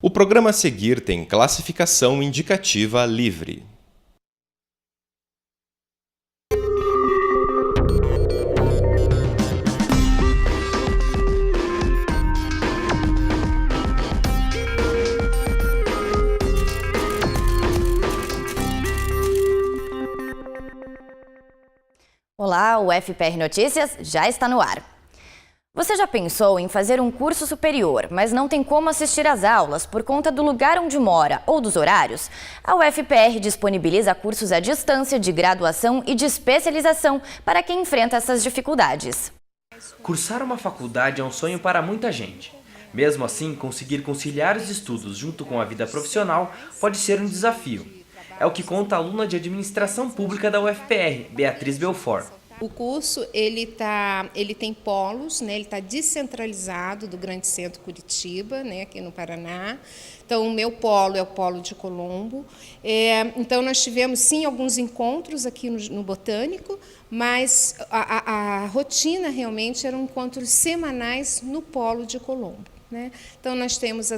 O programa a seguir tem classificação indicativa livre. Olá, o FPR Notícias já está no ar. Você já pensou em fazer um curso superior, mas não tem como assistir às aulas por conta do lugar onde mora ou dos horários? A UFPR disponibiliza cursos à distância de graduação e de especialização para quem enfrenta essas dificuldades. Cursar uma faculdade é um sonho para muita gente. Mesmo assim, conseguir conciliar os estudos junto com a vida profissional pode ser um desafio. É o que conta a aluna de Administração Pública da UFPR, Beatriz Belfort. O curso ele tem polos, né? Ele está descentralizado do Grande Centro Curitiba, né? Aqui no Paraná. Então, o meu polo é o polo de Colombo. Então, nós tivemos, sim, alguns encontros aqui no Botânico, mas a rotina realmente eram encontros semanais no polo de Colombo. Né? Então, nós temos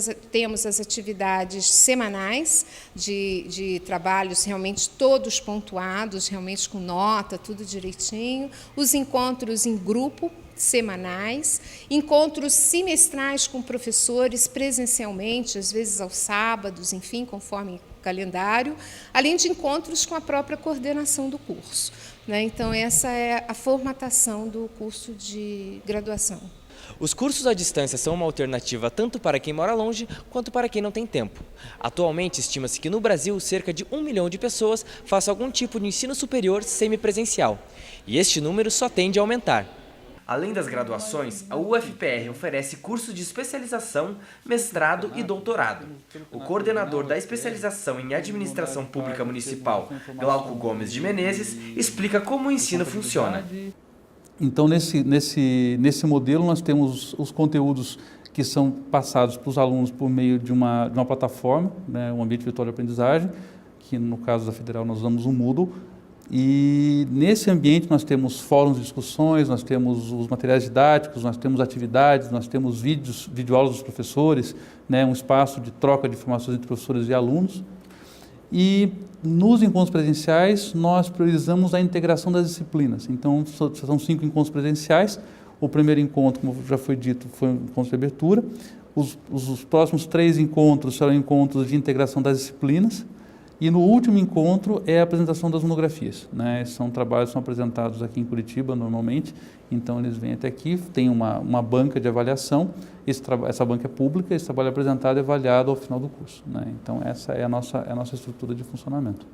as atividades semanais de trabalhos realmente todos pontuados, realmente com nota, tudo direitinho. Os encontros em grupo, semanais. Encontros semestrais com professores presencialmente, às vezes aos sábados, enfim, conforme o calendário. Além de encontros com a própria coordenação do curso. Né? Então, essa é a formatação do curso de graduação. Os cursos à distância são uma alternativa tanto para quem mora longe quanto para quem não tem tempo. Atualmente, estima-se que no Brasil cerca de 1 milhão de pessoas façam algum tipo de ensino superior semipresencial. E este número só tende a aumentar. Além das graduações, a UFPR oferece cursos de especialização, mestrado e doutorado. O coordenador da especialização em Administração Pública Municipal, Glauco Gomes de Menezes, explica como o ensino funciona. Então, nesse modelo, nós temos os conteúdos que são passados para os alunos por meio de uma plataforma, né, um ambiente virtual de aprendizagem, que no caso da Federal nós usamos o Moodle. E nesse ambiente nós temos fóruns de discussões, nós temos os materiais didáticos, nós temos atividades, nós temos videoaulas dos professores, né, um espaço de troca de informações entre professores e alunos. E nos encontros presenciais, nós priorizamos a integração das disciplinas. Então, são 5 encontros presenciais. O primeiro encontro, como já foi dito, foi um encontro de abertura. Os próximos 3 encontros serão encontros de integração das disciplinas. E no último encontro é a apresentação das monografias. Né? São trabalhos que são apresentados aqui em Curitiba, normalmente. Então, eles vêm até aqui, tem uma banca de avaliação. Essa banca é pública, esse trabalho é apresentado e avaliado ao final do curso. Né? Então, essa é a nossa estrutura de funcionamento.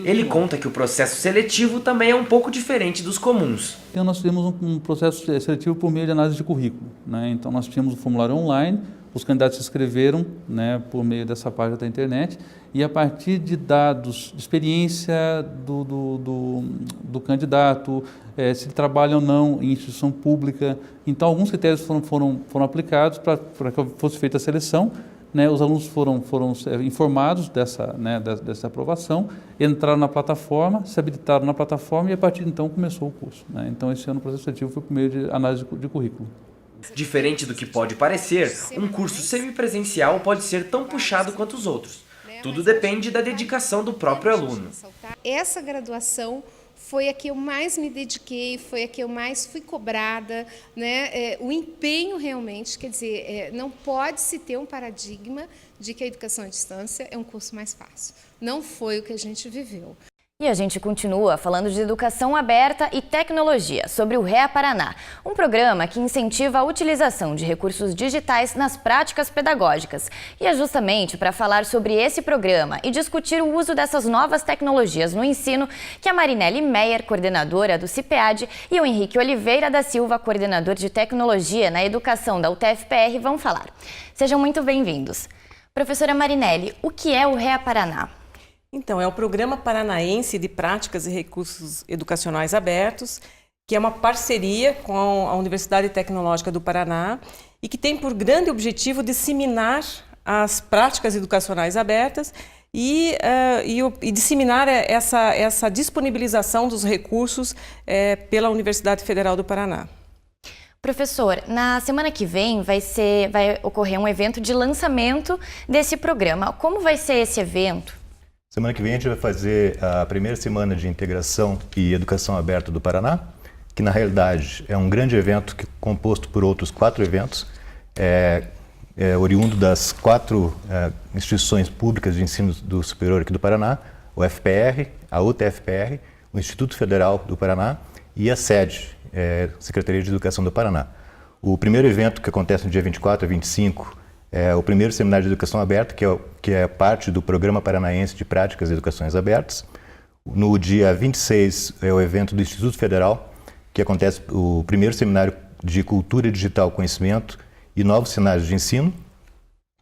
Ele conta que o processo seletivo também é um pouco diferente dos comuns. Então, nós temos um processo seletivo por meio de análise de currículo. Né? Então, nós tínhamos o formulário online, os candidatos se inscreveram, né, por meio dessa página da internet, e a partir de dados, de experiência do candidato, se ele trabalha ou não em instituição pública. Então, alguns critérios foram aplicados para que fosse feita a seleção. Né, os alunos foram informados dessa aprovação, entraram na plataforma, se habilitaram na plataforma e, a partir de então, começou o curso. Né? Então, esse ano o processo seletivo foi por meio de análise de currículo. Diferente do que pode parecer, um curso semipresencial pode ser tão puxado quanto os outros. Tudo depende da dedicação do próprio aluno. Essa graduação foi a que eu mais me dediquei, foi a que eu mais fui cobrada, né? O empenho realmente, quer dizer, não pode se ter um paradigma de que a educação à distância é um curso mais fácil. Não foi o que a gente viveu. E a gente continua falando de educação aberta e tecnologia, sobre o REA Paraná, um programa que incentiva a utilização de recursos digitais nas práticas pedagógicas. E é justamente para falar sobre esse programa e discutir o uso dessas novas tecnologias no ensino que a Marinelle Meyer, coordenadora do CIPEAD, e o Henrique Oliveira da Silva, coordenador de tecnologia na educação da UTFPR, vão falar. Sejam muito bem-vindos. Professora Marinelle, o que é o REA Paraná? Então, é o Programa Paranaense de Práticas e Recursos Educacionais Abertos, que é uma parceria com a Universidade Tecnológica do Paraná e que tem por grande objetivo disseminar as práticas educacionais abertas e disseminar essa disponibilização dos recursos pela Universidade Federal do Paraná. Professor, na semana que vem vai ocorrer um evento de lançamento desse programa. Como vai ser esse evento? Semana que vem a gente vai fazer a primeira semana de integração e educação aberta do Paraná, que na realidade é um grande evento composto por outros 4 eventos, oriundo das 4 instituições públicas de ensino do superior aqui do Paraná, o FPR, a UTFPR, o Instituto Federal do Paraná e a SED, Secretaria de Educação do Paraná. O primeiro evento, que acontece no dia 24 a 25, é o primeiro seminário de educação aberta, que é parte do Programa Paranaense de Práticas e Educações Abertas. No dia 26 é o evento do Instituto Federal, que acontece o primeiro seminário de Cultura Digital, Conhecimento e Novos Cenários de Ensino.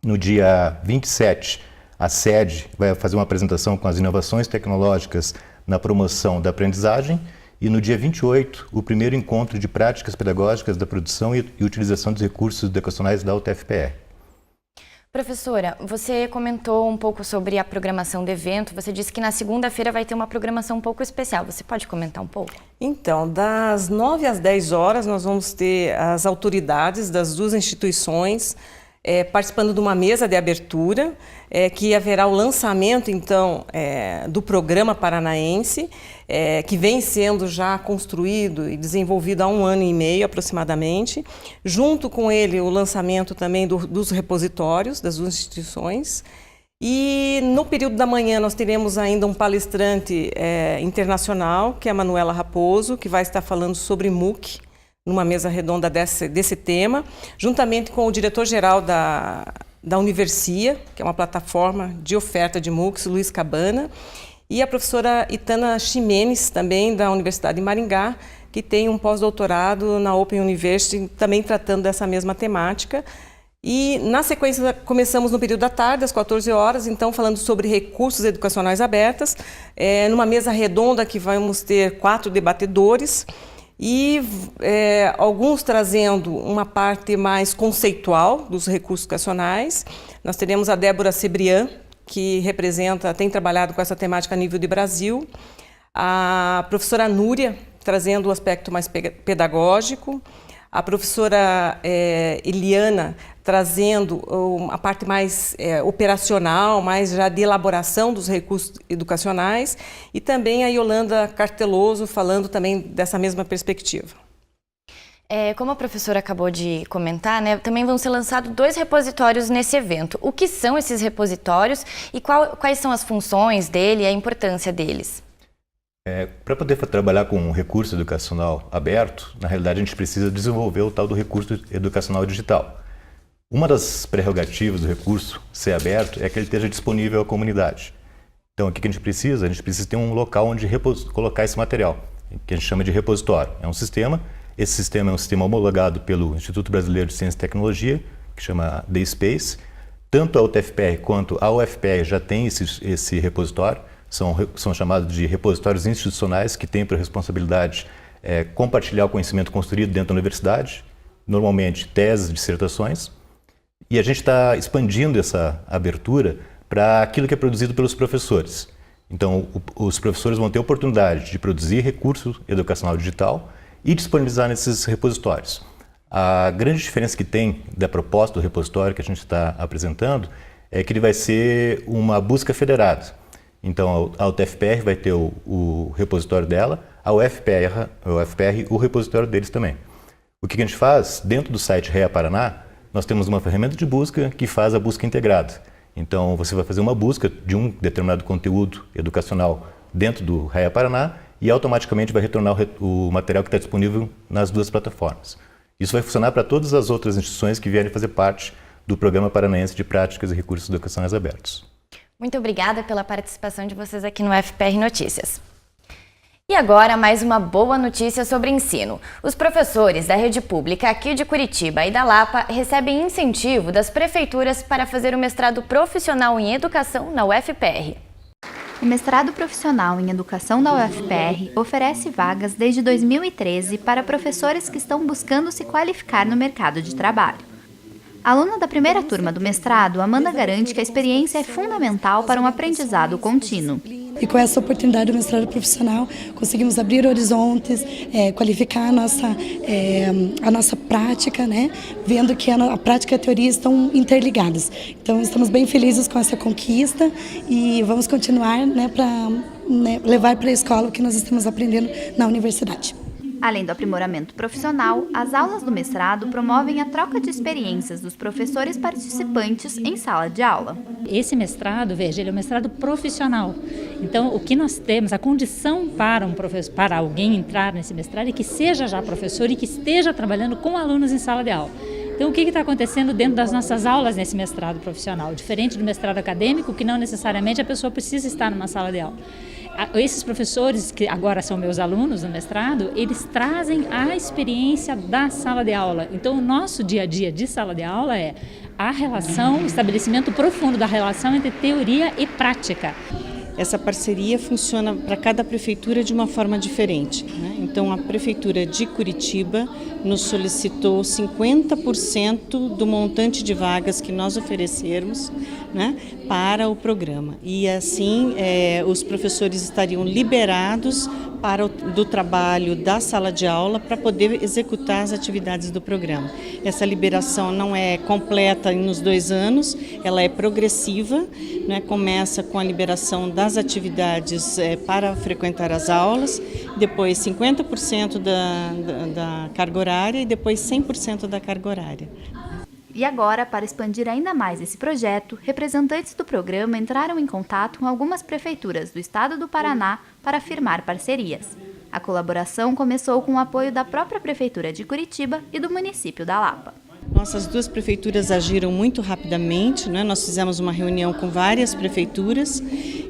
No dia 27, a SED vai fazer uma apresentação com as inovações tecnológicas na promoção da aprendizagem. E no dia 28, o primeiro encontro de práticas pedagógicas da produção e utilização dos recursos educacionais da UTFPR. Professora, você comentou um pouco sobre a programação do evento. Você disse que na segunda-feira vai ter uma programação um pouco especial. Você pode comentar um pouco? Então, das 9 às 10 horas, nós vamos ter as autoridades das 2 instituições participando de uma mesa de abertura, que haverá o lançamento, então, do programa paranaense, que vem sendo já construído e desenvolvido há 1 ano e meio, aproximadamente. Junto com ele, o lançamento também dos repositórios das 2 instituições. E no período da manhã nós teremos ainda um palestrante internacional, que é a Manuela Raposo, que vai estar falando sobre MOOC, numa mesa redonda desse tema, juntamente com o diretor-geral da Universia, que é uma plataforma de oferta de MOOCs, Luiz Cabana, e a professora Itana Ximenes, também da Universidade de Maringá, que tem um pós-doutorado na Open University, também tratando dessa mesma temática. E, na sequência, começamos no período da tarde, às 14 horas, então, falando sobre recursos educacionais abertas, numa mesa redonda que vamos ter 4 debatedores, e alguns trazendo uma parte mais conceitual dos recursos educacionais. Nós teremos a Débora Cebrian, que tem trabalhado com essa temática a nível de Brasil, a professora Núria, trazendo o aspecto mais pedagógico, a professora Eliana, trazendo a parte mais operacional, mais já de elaboração dos recursos educacionais, e também a Yolanda Carteloso falando também dessa mesma perspectiva. Como a professora acabou de comentar, né, também vão ser lançados 2 repositórios nesse evento. O que são esses repositórios e quais são as funções dele e a importância deles? Para poder trabalhar com um recurso educacional aberto, na realidade a gente precisa desenvolver o tal do recurso educacional digital. Uma das prerrogativas do recurso ser aberto é que ele esteja disponível à comunidade. Então, o que a gente precisa? A gente precisa ter um local onde colocar esse material, que a gente chama de repositório. É um sistema, esse sistema é um sistema homologado pelo Instituto Brasileiro de Ciência e Tecnologia, que chama DSpace. Tanto a UTFPR quanto a UFPR já tem esse repositório, são chamados de repositórios institucionais, que têm por responsabilidade compartilhar o conhecimento construído dentro da universidade, normalmente teses, dissertações. E a gente está expandindo essa abertura para aquilo que é produzido pelos professores. Então, os professores vão ter a oportunidade de produzir recurso educacional digital e disponibilizar nesses repositórios. A grande diferença que tem da proposta do repositório que a gente está apresentando é que ele vai ser uma busca federada. Então, a UTFPR vai ter o repositório dela, a UFPR o repositório deles também. O que a gente faz? Dentro do site REA Paraná, nós temos uma ferramenta de busca que faz a busca integrada. Então, você vai fazer uma busca de um determinado conteúdo educacional dentro do REA Paraná e automaticamente vai retornar o material que está disponível nas 2 plataformas. Isso vai funcionar para todas as outras instituições que vierem fazer parte do Programa Paranaense de Práticas e Recursos Educacionais Abertos. Muito obrigada pela participação de vocês aqui no FPR Notícias. E agora, mais uma boa notícia sobre ensino. Os professores da rede pública aqui de Curitiba e da Lapa recebem incentivo das prefeituras para fazer o mestrado profissional em educação na UFPR. O mestrado profissional em educação da UFPR oferece vagas desde 2013 para professores que estão buscando se qualificar no mercado de trabalho. Aluna da primeira turma do mestrado, Amanda garante que a experiência é fundamental para um aprendizado contínuo. E com essa oportunidade do mestrado profissional, conseguimos abrir horizontes, qualificar a nossa prática, né? Vendo que a prática e a teoria estão interligadas. Então, estamos bem felizes com essa conquista e vamos continuar, né, para levar para a escola o que nós estamos aprendendo na universidade. Além do aprimoramento profissional, as aulas do mestrado promovem a troca de experiências dos professores participantes em sala de aula. Esse mestrado, veja, ele é um mestrado profissional. Então, o que nós temos, a condição para alguém entrar nesse mestrado é que seja já professor e que esteja trabalhando com alunos em sala de aula. Então, o que está acontecendo dentro das nossas aulas nesse mestrado profissional? Diferente do mestrado acadêmico, que não necessariamente a pessoa precisa estar numa sala de aula. Esses professores, que agora são meus alunos no mestrado, eles trazem a experiência da sala de aula. Então, o nosso dia a dia de sala de aula é a relação, o estabelecimento profundo da relação entre teoria e prática. Essa parceria funciona para cada prefeitura de uma forma diferente, né? Então, a Prefeitura de Curitiba nos solicitou 50% do montante de vagas que nós oferecermos, né, para o programa. E assim, os professores estariam liberados do trabalho da sala de aula para poder executar as atividades do programa. Essa liberação não é completa nos 2 anos, ela é progressiva, né? Começa com a liberação das atividades para frequentar as aulas, depois 50% da carga horária e depois 100% da carga horária. E agora, para expandir ainda mais esse projeto, representantes do programa entraram em contato com algumas prefeituras do estado do Paraná para firmar parcerias. A colaboração começou com o apoio da própria Prefeitura de Curitiba e do município da Lapa. Nossas 2 prefeituras agiram muito rapidamente, né? Nós fizemos uma reunião com várias prefeituras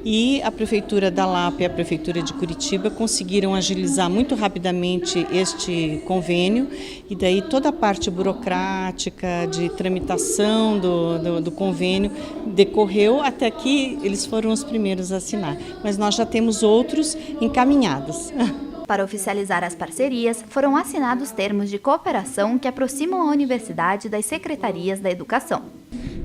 e a Prefeitura da Lapa e a Prefeitura de Curitiba conseguiram agilizar muito rapidamente este convênio e daí toda a parte burocrática de tramitação do convênio decorreu até que eles foram os primeiros a assinar, mas nós já temos outros encaminhados. Para oficializar as parcerias, foram assinados termos de cooperação que aproximam a universidade das secretarias da educação.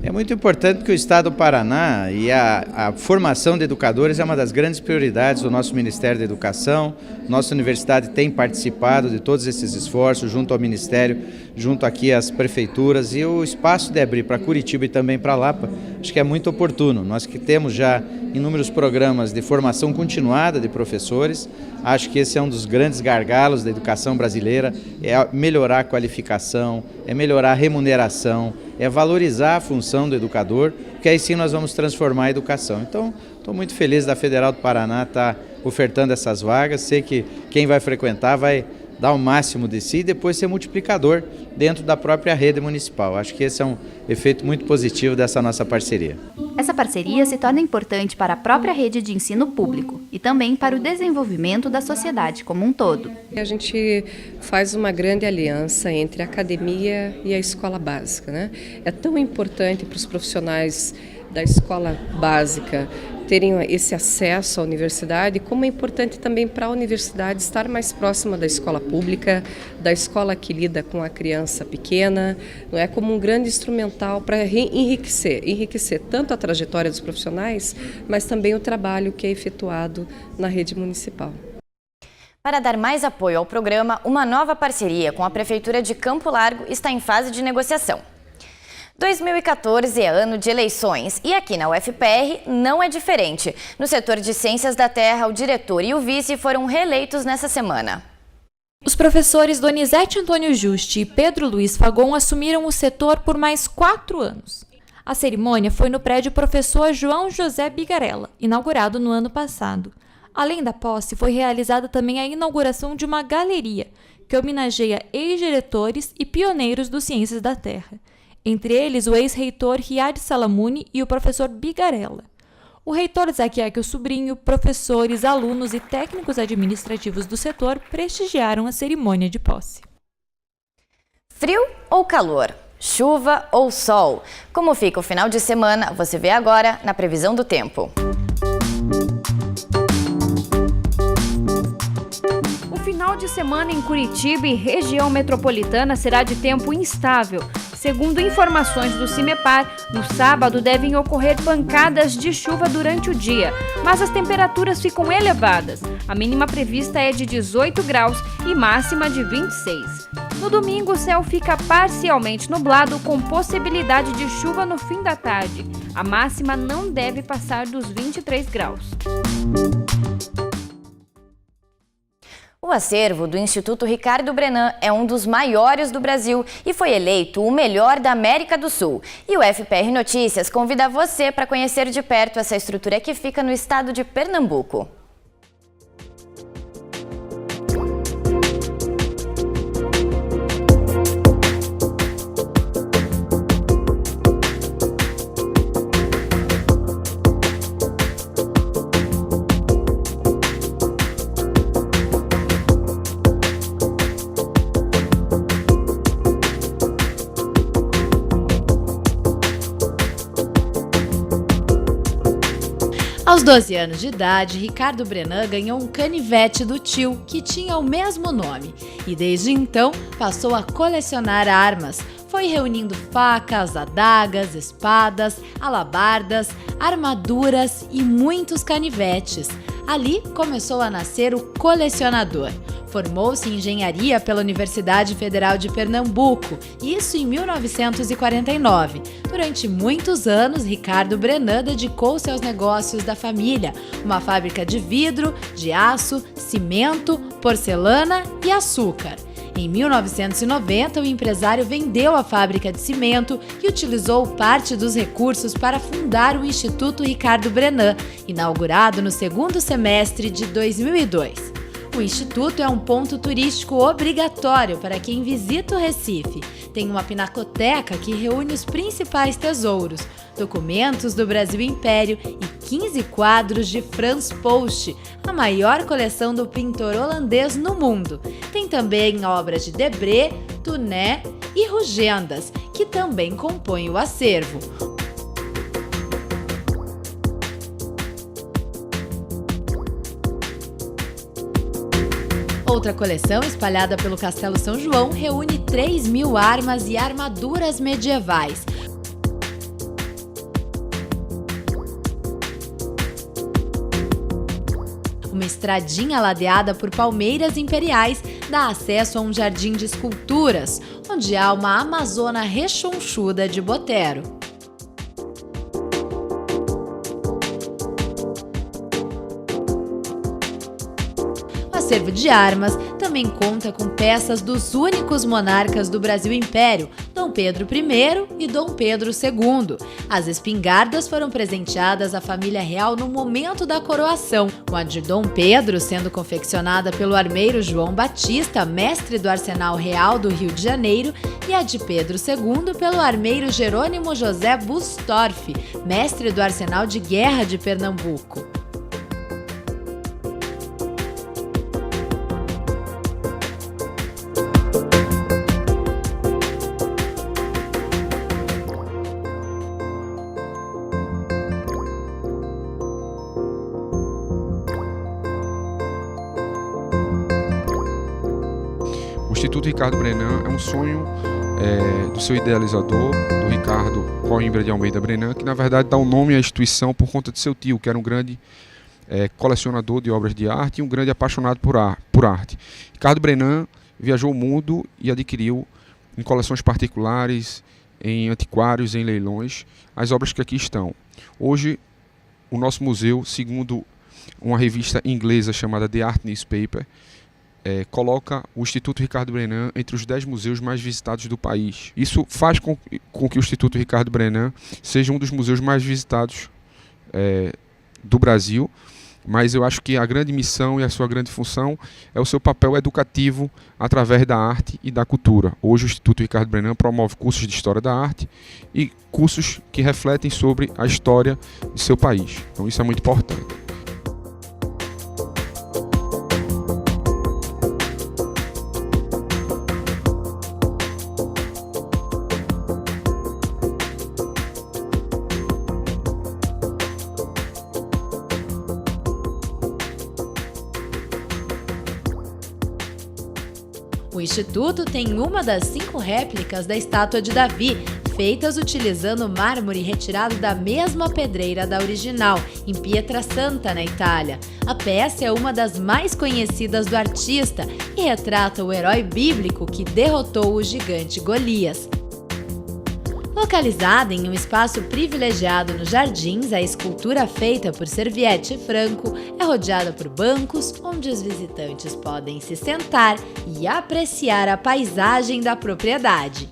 É muito importante que o Estado do Paraná e a formação de educadores é uma das grandes prioridades do nosso Ministério da Educação. Nossa universidade tem participado de todos esses esforços junto ao Ministério, junto aqui às prefeituras, e o espaço de abrir para Curitiba e também para Lapa, acho que é muito oportuno. Nós que temos já inúmeros programas de formação continuada de professores, acho que esse é um dos grandes gargalos da educação brasileira, é melhorar a qualificação, é melhorar a remuneração, é valorizar a função do educador, porque aí sim nós vamos transformar a educação. Então, estou muito feliz da Federal do Paraná estar ofertando essas vagas, sei que quem vai frequentar vai dar o máximo de si e depois ser multiplicador dentro da própria rede municipal. Acho que esse é um efeito muito positivo dessa nossa parceria. Essa parceria se torna importante para a própria rede de ensino público e também para o desenvolvimento da sociedade como um todo. A gente faz uma grande aliança entre a academia e a escola básica, né? É tão importante para os profissionais da escola básica terem esse acesso à universidade, como é importante também para a universidade estar mais próxima da escola pública, da escola que lida com a criança pequena, não é, como um grande instrumental para enriquecer tanto a trajetória dos profissionais, mas também o trabalho que é efetuado na rede municipal. Para dar mais apoio ao programa, uma nova parceria com a Prefeitura de Campo Largo está em fase de negociação. 2014 é ano de eleições e aqui na UFPR não é diferente. No setor de Ciências da Terra, o diretor e o vice foram reeleitos nessa semana. Os professores Donizete Antônio Juste e Pedro Luiz Fagon assumiram o setor por mais 4 anos. A cerimônia foi no prédio Professor João José Bigarella, inaugurado no ano passado. Além da posse, foi realizada também a inauguração de uma galeria, que homenageia ex-diretores e pioneiros do Ciências da Terra. Entre eles, o ex-reitor Riad Salamuni e o professor Bigarella. O reitor Zaquiaque Sobrinho, professores, alunos e técnicos administrativos do setor prestigiaram a cerimônia de posse. Frio ou calor? Chuva ou sol? Como fica o final de semana, você vê agora na previsão do tempo. O final de semana em Curitiba e região metropolitana será de tempo instável. Segundo informações do CIMEPAR, no sábado devem ocorrer pancadas de chuva durante o dia, mas as temperaturas ficam elevadas. A mínima prevista é de 18 graus e máxima de 26. No domingo, o céu fica parcialmente nublado, com possibilidade de chuva no fim da tarde. A máxima não deve passar dos 23 graus. O acervo do Instituto Ricardo Brenan é um dos maiores do Brasil e foi eleito o melhor da América do Sul. E o FPR Notícias convida você para conhecer de perto essa estrutura que fica no estado de Pernambuco. Aos 12 anos de idade, Ricardo Brenan ganhou um canivete do tio, que tinha o mesmo nome, e desde então passou a colecionar armas. Foi reunindo facas, adagas, espadas, alabardas, armaduras e muitos canivetes. Ali começou a nascer o colecionador. Formou-se em engenharia pela Universidade Federal de Pernambuco, isso em 1949. Durante muitos anos, Ricardo Brenan dedicou-se aos negócios da família, uma fábrica de vidro, de aço, cimento, porcelana e açúcar. Em 1990, o empresário vendeu a fábrica de cimento e utilizou parte dos recursos para fundar o Instituto Ricardo Brenan, inaugurado no segundo semestre de 2002. O Instituto é um ponto turístico obrigatório para quem visita o Recife. Tem uma pinacoteca que reúne os principais tesouros, documentos do Brasil Império e 15 quadros de Frans Post, a maior coleção do pintor holandês no mundo. Tem também obras de Debré, Tuné e Rugendas, que também compõem o acervo. Outra coleção, espalhada pelo Castelo São João, reúne 3.000 armas e armaduras medievais. Uma estradinha ladeada por palmeiras imperiais dá acesso a um jardim de esculturas, onde há uma amazona rechonchuda de Botero. O acervo de armas também conta com peças dos únicos monarcas do Brasil Império, Dom Pedro I e Dom Pedro II. As espingardas foram presenteadas à família real no momento da coroação, com a de Dom Pedro sendo confeccionada pelo armeiro João Batista, mestre do Arsenal Real do Rio de Janeiro, e a de Pedro II pelo armeiro Jerônimo José Bustorff, mestre do Arsenal de Guerra de Pernambuco. O Instituto Ricardo Brenan é um sonho do seu idealizador, do Ricardo Coimbra de Almeida Brenan, que na verdade dá o nome à instituição por conta de seu tio, que era um grande colecionador de obras de arte e um grande apaixonado por arte. Ricardo Brenan viajou o mundo e adquiriu em coleções particulares, em antiquários, em leilões, as obras que aqui estão. Hoje, o nosso museu, segundo uma revista inglesa chamada The Art Newspaper, coloca o Instituto Ricardo Brenan entre os 10 museus mais visitados do país. Isso faz com que o Instituto Ricardo Brenan seja um dos museus mais visitados do Brasil, mas eu acho que a grande missão e a sua grande função é o seu papel educativo através da arte e da cultura. Hoje o Instituto Ricardo Brenan promove cursos de História da Arte e cursos que refletem sobre a história de seu país. Então isso é muito importante. O Instituto tem uma das 5 réplicas da estátua de Davi, feitas utilizando mármore retirado da mesma pedreira da original, em Pietrasanta, na Itália. A peça é uma das mais conhecidas do artista e retrata o herói bíblico que derrotou o gigante Golias. Localizada em um espaço privilegiado nos jardins, a escultura feita por Serviette Franco é rodeada por bancos onde os visitantes podem se sentar e apreciar a paisagem da propriedade.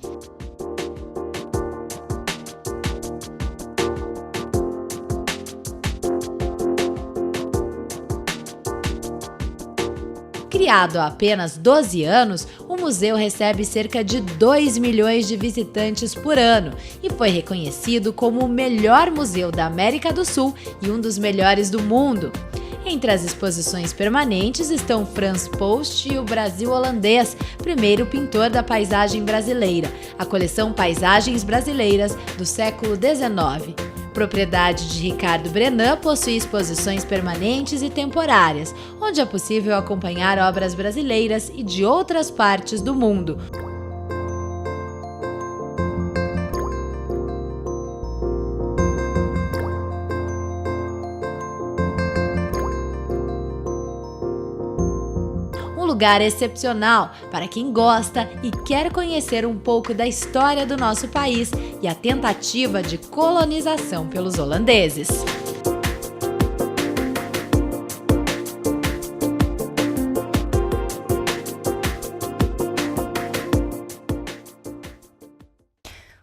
Criado há apenas 12 anos, o museu recebe cerca de 2 milhões de visitantes por ano e foi reconhecido como o melhor museu da América do Sul e um dos melhores do mundo. Entre as exposições permanentes estão Frans Post e o Brasil holandês, primeiro pintor da paisagem brasileira, a coleção Paisagens Brasileiras do século XIX. Propriedade de Ricardo Brenan, possui exposições permanentes e temporárias, onde é possível acompanhar obras brasileiras e de outras partes do mundo. Lugar excepcional para quem gosta e quer conhecer um pouco da história do nosso país e a tentativa de colonização pelos holandeses.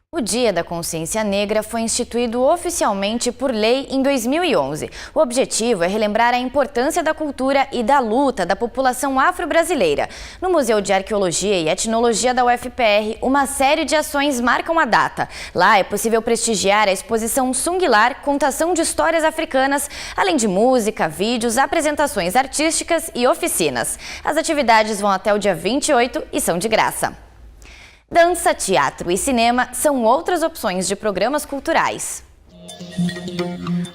O Dia da Consciência Negra foi instituído oficialmente por lei em 2011. O objetivo é relembrar a importância da cultura e da luta da população afro-brasileira. No Museu de Arqueologia e Etnologia da UFPR, uma série de ações marcam a data. Lá é possível prestigiar a exposição Sunglar, contação de histórias africanas, além de música, vídeos, apresentações artísticas e oficinas. As atividades vão até o dia 28 e são de graça. Dança, teatro e cinema são outras opções de programas culturais.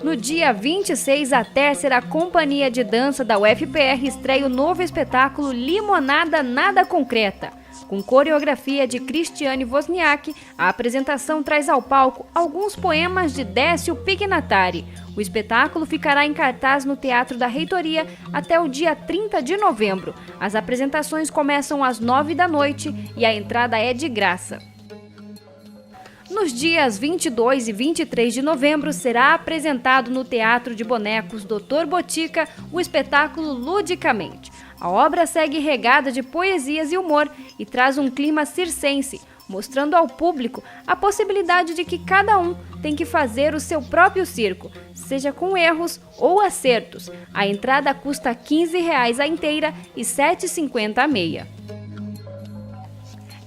No dia 26, a terceira companhia de dança da UFPR estreia o novo espetáculo Limonada Nada Concreta. Com coreografia de Cristiane Wozniak, a apresentação traz ao palco alguns poemas de Décio Pignatari. O espetáculo ficará em cartaz no Teatro da Reitoria até o dia 30 de novembro. As apresentações começam às 9 da noite e a entrada é de graça. Nos dias 22 e 23 de novembro, será apresentado no Teatro de Bonecos Dr. Botica o espetáculo Ludicamente. A obra segue regada de poesias e humor e traz um clima circense, mostrando ao público a possibilidade de que cada um tem que fazer o seu próprio circo, seja com erros ou acertos. A entrada custa R$ 15,00 a inteira e R$ 7,50 a meia.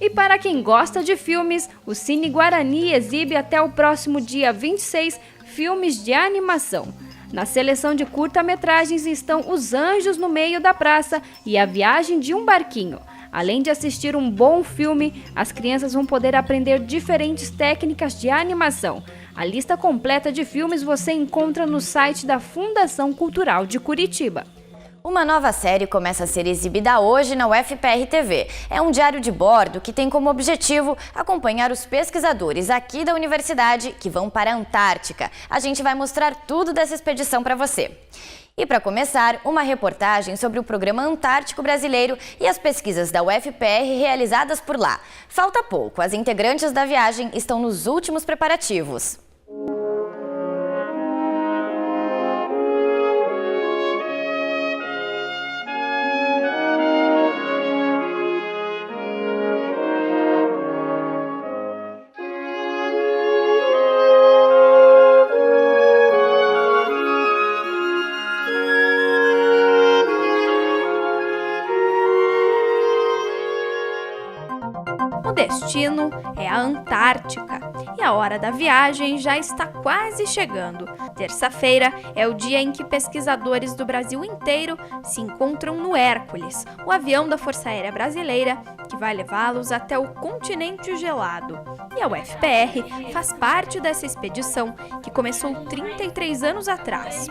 E para quem gosta de filmes, o Cine Guarani exibe até o próximo dia 26 filmes de animação. Na seleção de curta-metragens estão Os Anjos no Meio da Praça e A Viagem de um Barquinho. Além de assistir um bom filme, as crianças vão poder aprender diferentes técnicas de animação. A lista completa de filmes você encontra no site da Fundação Cultural de Curitiba. Uma nova série começa a ser exibida hoje na UFPR TV. É um diário de bordo que tem como objetivo acompanhar os pesquisadores aqui da universidade que vão para a Antártica. A gente vai mostrar tudo dessa expedição para você. E para começar, uma reportagem sobre o Programa Antártico Brasileiro e as pesquisas da UFPR realizadas por lá. Falta pouco, as integrantes da viagem estão nos últimos preparativos. destino é a Antártica. E a hora da viagem já está quase chegando. Terça-feira é o dia em que pesquisadores do Brasil inteiro se encontram no Hércules, o avião da Força Aérea Brasileira, que vai levá-los até o continente gelado. E a UFPR faz parte dessa expedição, que começou 33 anos atrás.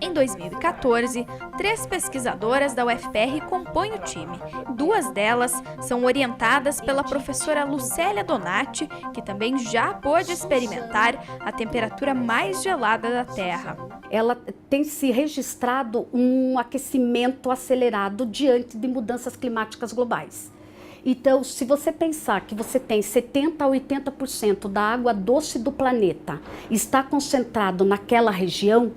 Em 2014, 3 pesquisadoras da UFPR compõem o time. 2 delas são orientadas pela professora Lucélia Donati, que também já pôde experimentar a temperatura mais gelada da Terra. Ela tem se registrado um aquecimento acelerado diante de mudanças climáticas globais. Então, se você pensar que você tem 70% a 80% da água doce do planeta está concentrado naquela região,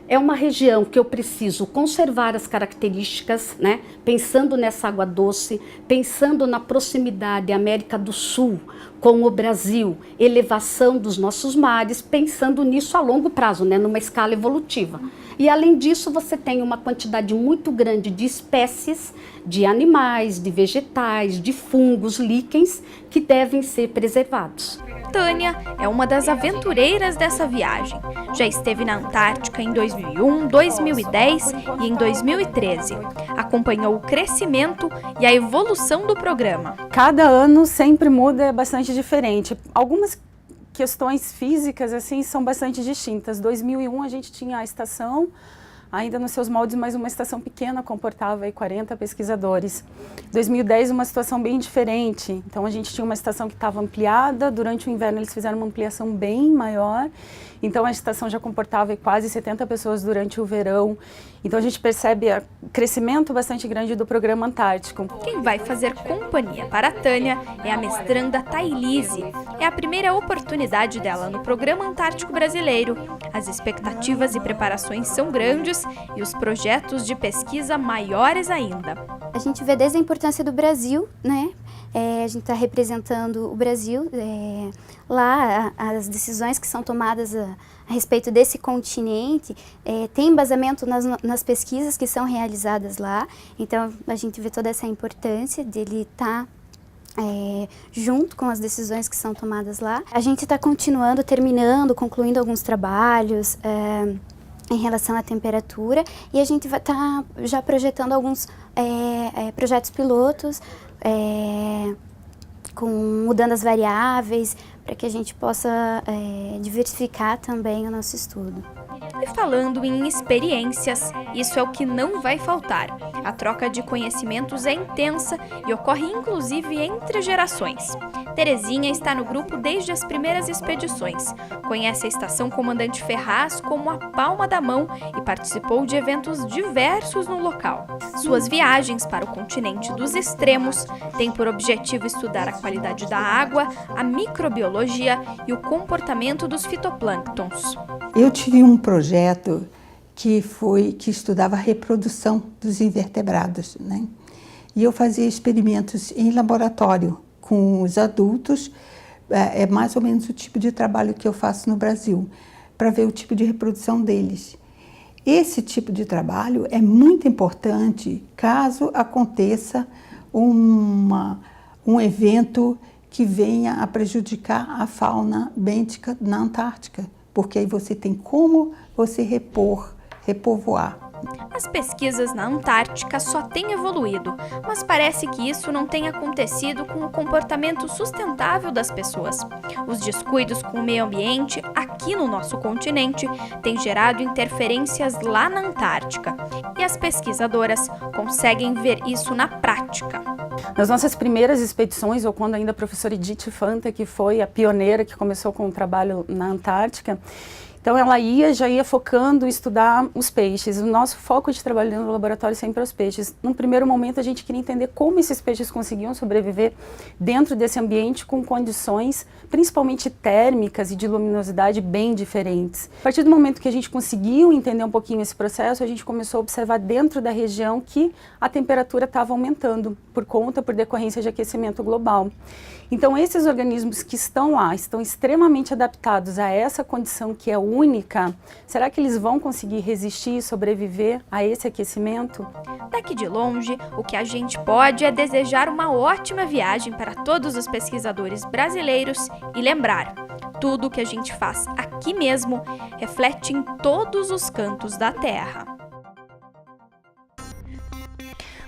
é uma região que eu preciso conservar as características, né? Pensando nessa água doce, pensando na proximidade América do Sul com o Brasil, elevação dos nossos mares, pensando nisso a longo prazo, né? Numa escala evolutiva. E além disso, você tem uma quantidade muito grande de espécies, de animais, de vegetais, de fungos, líquens, que devem ser preservados. Tânia é uma das aventureiras dessa viagem. Já esteve na Antártica em 2001, 2010 e em 2013. Acompanhou o crescimento e a evolução do programa. Cada ano sempre muda, é bastante diferente. Algumas questões físicas assim são bastante distintas. 2001 a gente tinha a estação ainda nos seus moldes, mas uma estação pequena, comportava aí 40 pesquisadores. 2010 uma situação bem diferente, então a gente tinha uma estação que estava ampliada, durante o inverno eles fizeram uma ampliação bem maior, então a estação já comportava aí quase 70 pessoas durante o verão. Então a gente percebe o crescimento bastante grande do programa Antártico. Quem vai fazer companhia para a Tânia é a mestranda Thailise. É a primeira oportunidade dela no Programa Antártico Brasileiro. As expectativas e preparações são grandes e os projetos de pesquisa maiores ainda. A gente vê desde a importância do Brasil, né? A gente está representando o Brasil, lá as decisões que são tomadas a respeito desse continente, tem embasamento nas pesquisas que são realizadas lá, então a gente vê toda essa importância dele estar junto com as decisões que são tomadas lá. A gente está continuando, concluindo alguns trabalhos em relação à temperatura e a gente vai estar já projetando alguns projetos pilotos, mudando as variáveis, para que a gente possa diversificar também o nosso estudo. E falando em experiências, isso é o que não vai faltar. A troca de conhecimentos é intensa e ocorre inclusive entre gerações. Terezinha está no grupo desde as primeiras expedições. Conhece a Estação Comandante Ferraz como a palma da mão e participou de eventos diversos no local. Suas viagens para o continente dos extremos têm por objetivo estudar a qualidade da água, a microbiologia e o comportamento dos fitoplânctons. Eu tive um projeto que estudava a reprodução dos invertebrados, né? E eu fazia experimentos em laboratório com os adultos, é mais ou menos o tipo de trabalho que eu faço no Brasil, para ver o tipo de reprodução deles. Esse tipo de trabalho é muito importante caso aconteça um evento que venha a prejudicar a fauna bêntica na Antártica, porque aí você tem como você repovoar. As pesquisas na Antártica só têm evoluído, mas parece que isso não tem acontecido com o comportamento sustentável das pessoas. Os descuidos com o meio ambiente aqui no nosso continente têm gerado interferências lá na Antártica, e as pesquisadoras conseguem ver isso na prática. Nas nossas primeiras expedições, ou quando ainda a professora Edith Fanta, que foi a pioneira que começou com o trabalho na Antártica, então ela já ia focando em estudar os peixes. O nosso foco de trabalho no laboratório sempre é os peixes. Num primeiro momento a gente queria entender como esses peixes conseguiam sobreviver dentro desse ambiente com condições principalmente térmicas e de luminosidade bem diferentes. A partir do momento que a gente conseguiu entender um pouquinho esse processo, a gente começou a observar dentro da região que a temperatura estava aumentando por decorrência de aquecimento global. Então esses organismos que estão lá estão extremamente adaptados a essa condição que é única, será que eles vão conseguir resistir e sobreviver a esse aquecimento? Daqui de longe, o que a gente pode é desejar uma ótima viagem para todos os pesquisadores brasileiros e lembrar, tudo o que a gente faz aqui mesmo reflete em todos os cantos da Terra.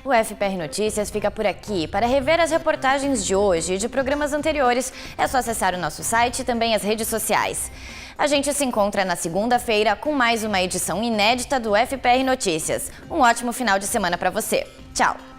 O FPR Notícias fica por aqui. Para rever as reportagens de hoje e de programas anteriores, é só acessar o nosso site e também as redes sociais. A gente se encontra na segunda-feira com mais uma edição inédita do FPR Notícias. Um ótimo final de semana para você. Tchau!